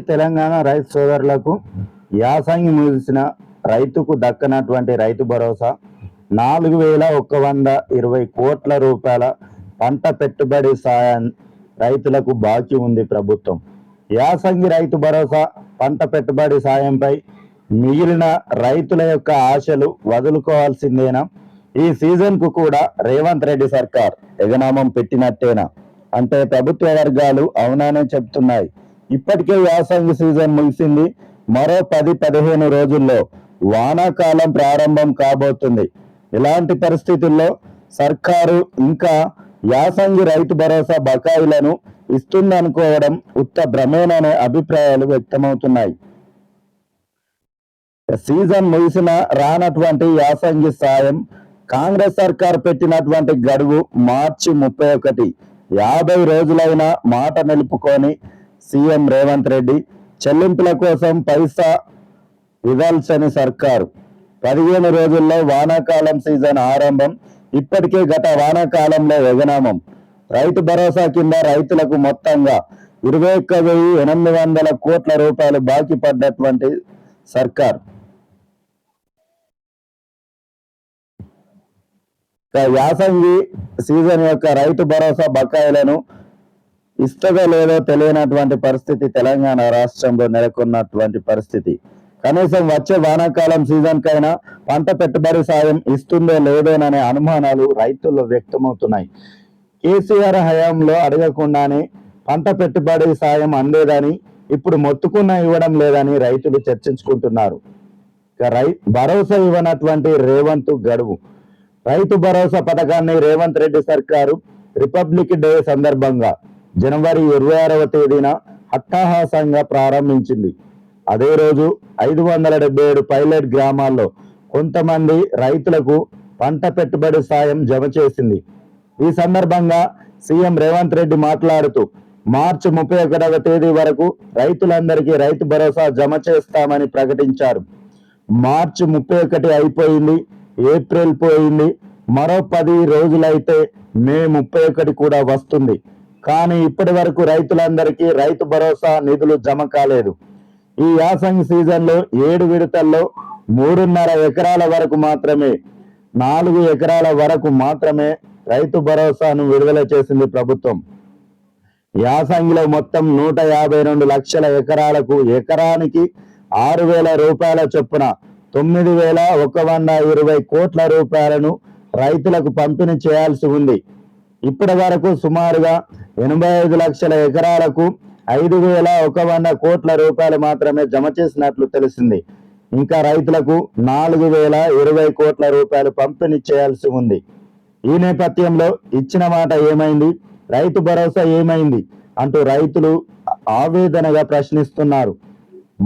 తెలంగాణ రైతు సోదరులకు యాసంగి ముగిసిన రైతుకు దక్కనటువంటి రైతు భరోసా 4120 కోట్ల రూపాయల పంట పెట్టుబడి సాయం రైతులకు బాకీ ఉంది ప్రభుత్వం. యాసంగి రైతు భరోసా పంట పెట్టుబడి సాయంపై మిగిలిన రైతుల యొక్క ఆశలు వదులుకోవాల్సిందేనా? ఈ సీజన్ కు కూడా రేవంత్ రెడ్డి సర్కార్ ఎగనామం పెట్టినట్టేనా అంటే ప్రభుత్వ వర్గాలు అవునానే చెప్తున్నాయి. ఇప్పటికే యాసంగి సీజన్ ముగిసింది. మరో 10-15 రోజుల్లో వానాకాలం ప్రారంభం కాబోతుంది. ఇలాంటి పరిస్థితుల్లో సర్కారు ఇంకా యాసంగి రైతు భరోసా బకాయిలను ఇస్తుందనుకోవడం ఉత్త భ్రమేననే అభిప్రాయాలు వ్యక్తమవుతున్నాయి. సీజన్ ముగిసిన రానటువంటి యాసంగి సాయం కాంగ్రెస్ సర్కార్ పెట్టినటువంటి గడువు మార్చి 31. 50 రోజులైన మాట నిలుపుకొని సీఎం రేవంత్ రెడ్డి చెల్లింపుల కోసం పైసా ఇవ్వాల్సిన సర్కారు 15 రోజుల్లో వానాకాలం సీజన్ ఆరంభం. ఇప్పటికే గత వానాకాలంలో ఎగనామం. రైతు భరోసా కింద రైతులకు మొత్తంగా 21,800 కోట్ల రూపాయలు బాకీ పడ్డటువంటి సర్కార్ యాసంగి సీజన్ యొక్క రైతు భరోసా బకాయిలను ఇస్తుందో లేదో తెలియనటువంటి పరిస్థితి తెలంగాణ రాష్ట్రంలో నెలకొన్నటువంటి పరిస్థితి. కనీసం వచ్చే వానాకాలం సీజన్ కైనా పంట పెట్టుబడి సాయం ఇస్తుందో లేదోననే అనుమానాలు రైతుల్లో వ్యక్తమవుతున్నాయి. కేసీఆర్ హయాంలో అడగకుండానే పంట పెట్టుబడి సాయం అందేదని, ఇప్పుడు మొత్తుకున్న ఇవ్వడం లేదని రైతులు చర్చించుకుంటున్నారు. భరోసా ఇవ్వనటువంటి రేవంత్ గడువు. రైతు భరోసా పథకాన్ని రేవంత్ రెడ్డి సర్కారు రిపబ్లిక్ డే సందర్భంగా జనవరి 26వ తేదీన అట్టహాసంగా ప్రారంభించింది. అదే రోజు 577 పైలట్ గ్రామాల్లో కొంతమంది రైతులకు పంట పెట్టుబడి సాయం జమ చేసింది. ఈ సందర్భంగా సీఎం రేవంత్ రెడ్డి మాట్లాడుతూ మార్చి 31వ తేదీ వరకు రైతులందరికీ రైతు భరోసా జమ చేస్తామని ప్రకటించారు. మార్చి 31 అయిపోయింది, ఏప్రిల్ పోయింది, మరో 10 రోజులైతే మే 31 కూడా వస్తుంది. కానీ ఇప్పటి వరకు రైతులందరికీ రైతు భరోసా నిధులు జమ కాలేదు. ఈ యాసంగి సీజన్లో 7 విడతల్లో 3.5 ఎకరాల వరకు మాత్రమే 4 ఎకరాల వరకు మాత్రమే రైతు భరోసాను విడుదల చేసింది ప్రభుత్వం. యాసంగిలో మొత్తం 152 లక్షల ఎకరాలకు ఎకరానికి 6,000 రూపాయల చొప్పున 9,120 కోట్ల రూపాయలను రైతులకు పంపిణీ చేయాల్సి ఉంది. ఇప్పటి వరకు సుమారుగా 85 లక్షల ఎకరాలకు 5,100 కోట్ల రూపాయలు మాత్రమే జమ చేసినట్లు తెలిసింది. ఇంకా రైతులకు 4,020 కోట్ల రూపాయలు పంపిణీ చేయాల్సి ఉంది. ఈ నేపథ్యంలో ఇచ్చిన మాట ఏమైంది, రైతు భరోసా ఏమైంది అంటూ రైతులు ఆవేదనగా ప్రశ్నిస్తున్నారు.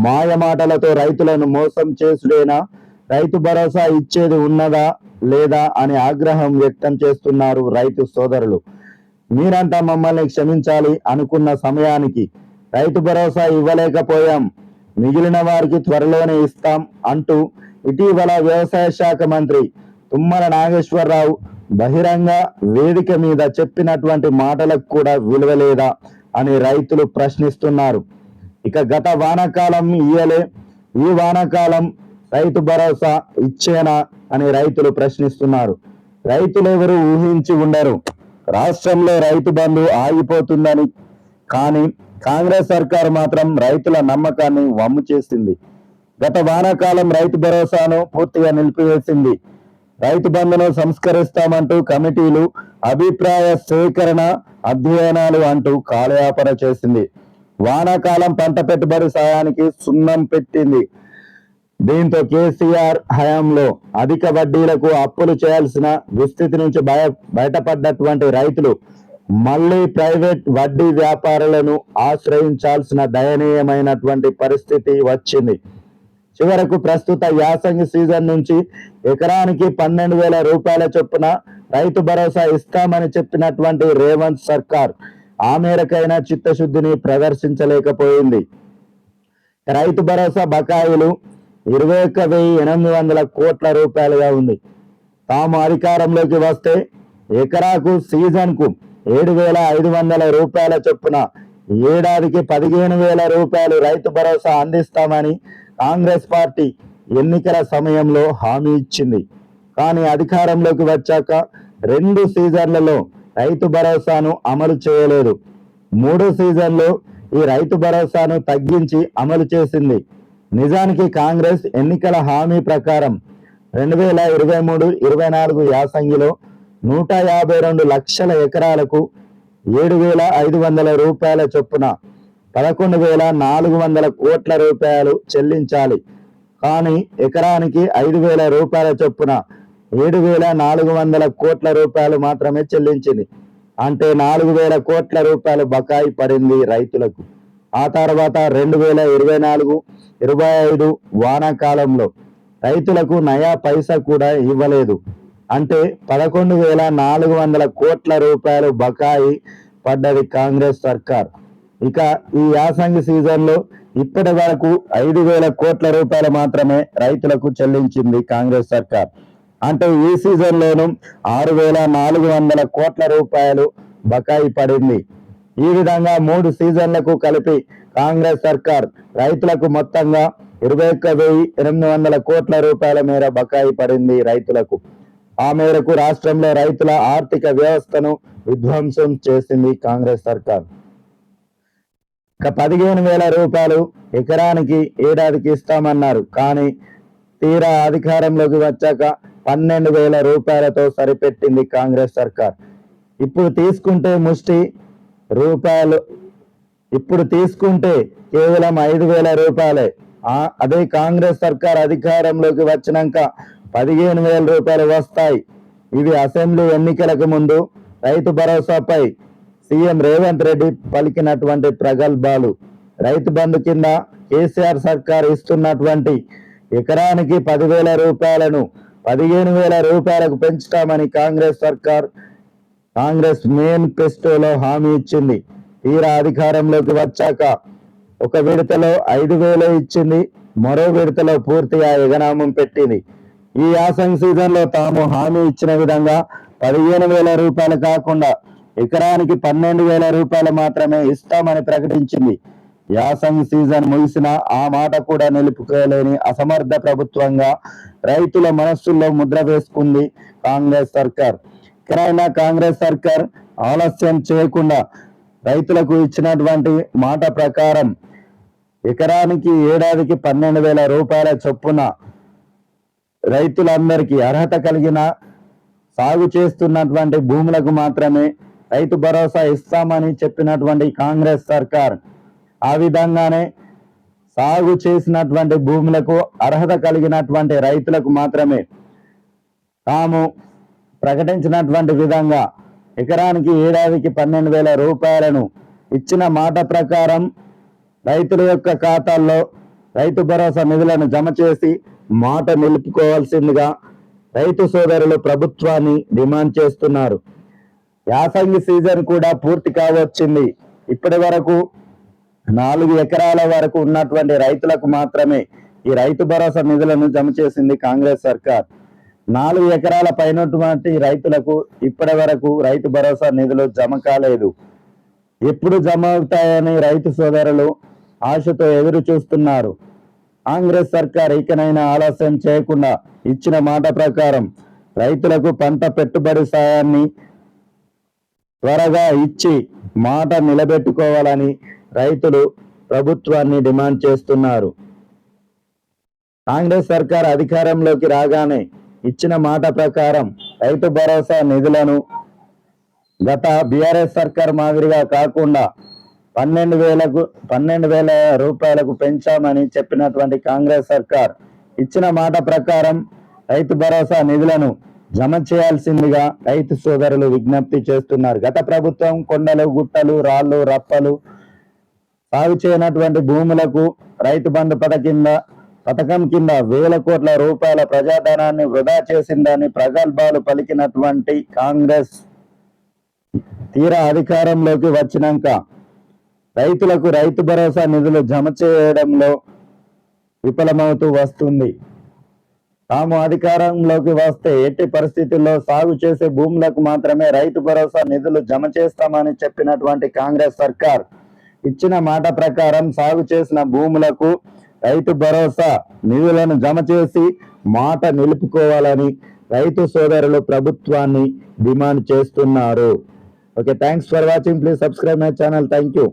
మాయ మాటలతో రైతులను మోసం చేసుడేనా, రైతు భరోసా ఇచ్చేది ఉన్నదా లేదా అని ఆగ్రహం వ్యక్తం చేస్తున్నారు రైతు సోదరులు. మీరంతా మమ్మల్ని క్షమించాలి, అనుకున్న సమయానికి రైతు భరోసా ఇవ్వలేకపోయాం, మిగిలిన వారికి త్వరలోనే ఇస్తాం అంటూ ఇటీవల వ్యవసాయ శాఖ మంత్రి తుమ్మల నాగేశ్వరరావు బహిరంగ వేదిక మీద చెప్పినటువంటి మాటలకు కూడా విలువ లేదా అని రైతులు ప్రశ్నిస్తున్నారు. ఇక గత వానాకాలం ఇయ్యలే, ఈ వానాకాలం రైతు భరోసా ఇచ్చేనా అని రైతులు ప్రశ్నిస్తున్నారు. రైతులు ఎవరు ఊహించి ఉండరు రాష్ట్రంలో రైతు బంధు ఆగిపోతుందని. కానీ కాంగ్రెస్ సర్కారు మాత్రం రైతుల నమ్మకాన్ని వమ్ము చేసింది. గత వానాకాలం రైతు భరోసాను పూర్తిగా నిలిపివేసింది. రైతు బంధును సంస్కరిస్తామంటూ కమిటీలు, అభిప్రాయ సేకరణ, అధ్యయనాలు అంటూ కాలయాపన చేసింది. వానాకాలం పంట పెట్టుబడి సాయానికి సున్నం పెట్టింది. దీంతో కేసీఆర్ హయాంలో అధిక వడ్డీలకు అప్పులు చేయాల్సిన దుస్థితి నుంచి బయటపడ్డటువంటి రైతులు మళ్ళీ ప్రైవేట్ వడ్డీ వ్యాపారులను ఆశ్రయించాల్సిన దయనీయమైనటువంటి పరిస్థితి వచ్చింది. చివరకు ప్రస్తుత యాసంగి సీజన్ నుంచి ఎకరానికి 12,000 రూపాయల చొప్పున రైతు భరోసా ఇస్తామని చెప్పినటువంటి రేవంత్ సర్కార్ ఆ మేరకైనా చిత్తశుద్ధిని ప్రదర్శించలేకపోయింది. రైతు భరోసా బకాయిలు 21,800 కోట్ల రూపాయలుగా ఉంది. తాము అధికారంలోకి వస్తే ఎకరాకు సీజన్ కు 7,500 రూపాయల చొప్పున ఏడాదికి 15,000 రూపాయలు రైతు భరోసా అందిస్తామని కాంగ్రెస్ పార్టీ ఎన్నికల సమయంలో హామీ ఇచ్చింది. కానీ అధికారంలోకి వచ్చాక 2 సీజన్లలో రైతు భరోసాను అమలు చేయలేదు. 3 సీజన్లో ఈ రైతు భరోసాను తగ్గించి అమలు చేసింది. నిజానికి కాంగ్రెస్ ఎన్నికల హామీ ప్రకారం 2023-24 యాసంగిలో 152 లక్షల ఎకరాలకు 7,500 రూపాయల చొప్పున 11,400 కోట్ల రూపాయలు చెల్లించాలి. కానీ ఎకరానికి 5,000 రూపాయల చొప్పున 7,400 కోట్ల రూపాయలు మాత్రమే చెల్లించింది. అంటే 4,000 కోట్ల రూపాయలు బకాయి పడింది రైతులకు. ఆ తర్వాత 2024-25 వానాకాలంలో రైతులకు నయా పైసా కూడా ఇవ్వలేదు. అంటే 11,400 కోట్ల రూపాయలు బకాయి పడ్డది కాంగ్రెస్ సర్కార్. ఇక ఈ యాసంగి సీజన్లో ఇప్పటి వరకు 5,000 కోట్ల రూపాయలు మాత్రమే రైతులకు చెల్లించింది కాంగ్రెస్ సర్కార్. అంటే ఈ సీజన్లోనూ 6,400 కోట్ల రూపాయలు బకాయి పడింది. ఈ విధంగా 3 సీజన్లకు కలిపి కాంగ్రెస్ సర్కార్ రైతులకు మొత్తంగా 21,800 కోట్ల రూపాయల మేర బకాయి పడింది రైతులకు. ఆ మేరకు రాష్ట్రంలో రైతుల ఆర్థిక వ్యవస్థను విధ్వంసం చేసింది కాంగ్రెస్ సర్కార్. ఇక 15,000 రూపాయలు ఎకరానికి ఏడాదికి ఇస్తామన్నారు. కానీ తీరా అధికారంలోకి వచ్చాక 12,000 రూపాయలతో సరిపెట్టింది కాంగ్రెస్ సర్కార్. ఇప్పుడు తీసుకుంటే కేవలం 5,000 రూపాయలే. అదే కాంగ్రెస్ సర్కార్ అధికారంలోకి వచ్చినాక 15,000 రూపాయలు వస్తాయి. ఇవి అసెంబ్లీ ఎన్నికలకు ముందు రైతు భరోసాపై సీఎం రేవంత్ రెడ్డి పలికినటువంటి ప్రగల్భాలు. రైతు బంధు కింద కేసీఆర్ సర్కార్ ఇస్తున్నటువంటి ఎకరానికి 10,000 రూపాయలను 15,000 రూపాయలకు పెంచుతామని కాంగ్రెస్ మేనిఫెస్టోలో హామీ ఇచ్చింది. తీరా అధికారంలోకి వచ్చాక ఒక విడతలో 5,000 ఇచ్చింది, మరో విడతలో పూర్తిగా ఎగనామం పెట్టింది. ఈ యాసంగి సీజన్లో తాము హామీ ఇచ్చిన విధంగా 15,000 రూపాయలు కాకుండా ఎకరానికి 12,000 రూపాయలు మాత్రమే ఇస్తామని ప్రకటించింది. యాసంగి సీజన్ ముగిసినా ఆ మాట కూడా నిలుపుకోలేని అసమర్థ ప్రభుత్వంగా రైతుల మనస్సుల్లో ముద్ర వేసుకుంది కాంగ్రెస్ సర్కార్. ఇక్కడైనా కాంగ్రెస్ సర్కార్ ఆలస్యం చేయకుండా రైతులకు ఇచ్చినటువంటి మాట ప్రకారం ఎకరానికి ఏడాదికి 12,000 రూపాయల చొప్పున రైతులందరికీ అర్హత కలిగిన సాగు చేస్తున్నటువంటి భూములకు మాత్రమే రైతు భరోసా ఇస్తామని చెప్పినటువంటి కాంగ్రెస్ సర్కార్ ఆ విధంగానే సాగు చేసినటువంటి భూములకు అర్హత కలిగినటువంటి రైతులకు మాత్రమే తాము ప్రకటించినటువంటి విధంగా ఎకరానికి ఏడాదికి 12,000 రూపాయలను ఇచ్చిన మాట ప్రకారం రైతుల యొక్క ఖాతాల్లో రైతు భరోసా నిధులను జమ చేసి మాట నిలుపుకోవాల్సిందిగా రైతు సోదరులు ప్రభుత్వాన్ని డిమాండ్ చేస్తున్నారు. యాసంగి సీజన్ కూడా పూర్తి కావచ్చింది. ఇప్పటి వరకు 4 ఎకరాల వరకు ఉన్నటువంటి రైతులకు మాత్రమే ఈ రైతు భరోసా నిధులను జమ చేసింది కాంగ్రెస్ సర్కార్. 4 ఎకరాల పైనటువంటి రైతులకు ఇప్పటి వరకు రైతు భరోసా నిధులు జమ కాలేదు. ఎప్పుడు జమ అవుతాయని రైతు సోదరులు ఆశతో ఎదురు చూస్తున్నారు. కాంగ్రెస్ సర్కార్ ఇకనైనా ఆలస్యం చేయకుండా ఇచ్చిన మాట ప్రకారం రైతులకు పంట పెట్టుబడి సాయాన్ని త్వరగా ఇచ్చి మాట నిలబెట్టుకోవాలని రైతులు ప్రభుత్వాన్ని డిమాండ్ చేస్తున్నారు. కాంగ్రెస్ సర్కార్ అధికారంలోకి రాగానే ఇచ్చిన మాట ప్రకారం రైతు భరోసా నిధులను గత బీఆర్ఎస్ సర్కార్ మాదిరిగా కాకుండా 12,000 రూపాయలకు పెంచామని చెప్పినటువంటి కాంగ్రెస్ సర్కార్ ఇచ్చిన మాట ప్రకారం రైతు భరోసా నిధులను జమ చేయాల్సిందిగా రైతు సోదరులు విజ్ఞప్తి చేస్తున్నారు. గత ప్రభుత్వం కొండలు, గుట్టలు, రాళ్లు, రప్పలు సాగు చేయనటువంటి భూములకు రైతు బంధు పథకం కింద 1,000 కోట్ల రూపాయల ప్రజాధనాన్ని వృధా చేసిందని ప్రగల్భాలు పలికినటువంటి కాంగ్రెస్ తీరా అధికారంలోకి వచ్చినాక రైతులకు రైతు భరోసా నిధులు జమ చేయడంలో విఫలమవుతూ వస్తుంది. తాము అధికారంలోకి వస్తే ఎట్టి పరిస్థితుల్లో సాగు చేసే భూములకు మాత్రమే రైతు భరోసా నిధులు జమ చేస్తామని చెప్పినటువంటి కాంగ్రెస్ సర్కార్ ఇచ్చిన మాట ప్రకారం సాగు చేసిన భూములకు రైతు భరోసా నిధులను జమ చేసి మాట నిలుపుకోవాలని రైతు సోదరులు ప్రభుత్వాన్ని డిమాండ్ చేస్తున్నారు. Okay, thanks for watching. Please subscribe my channel. Thank you.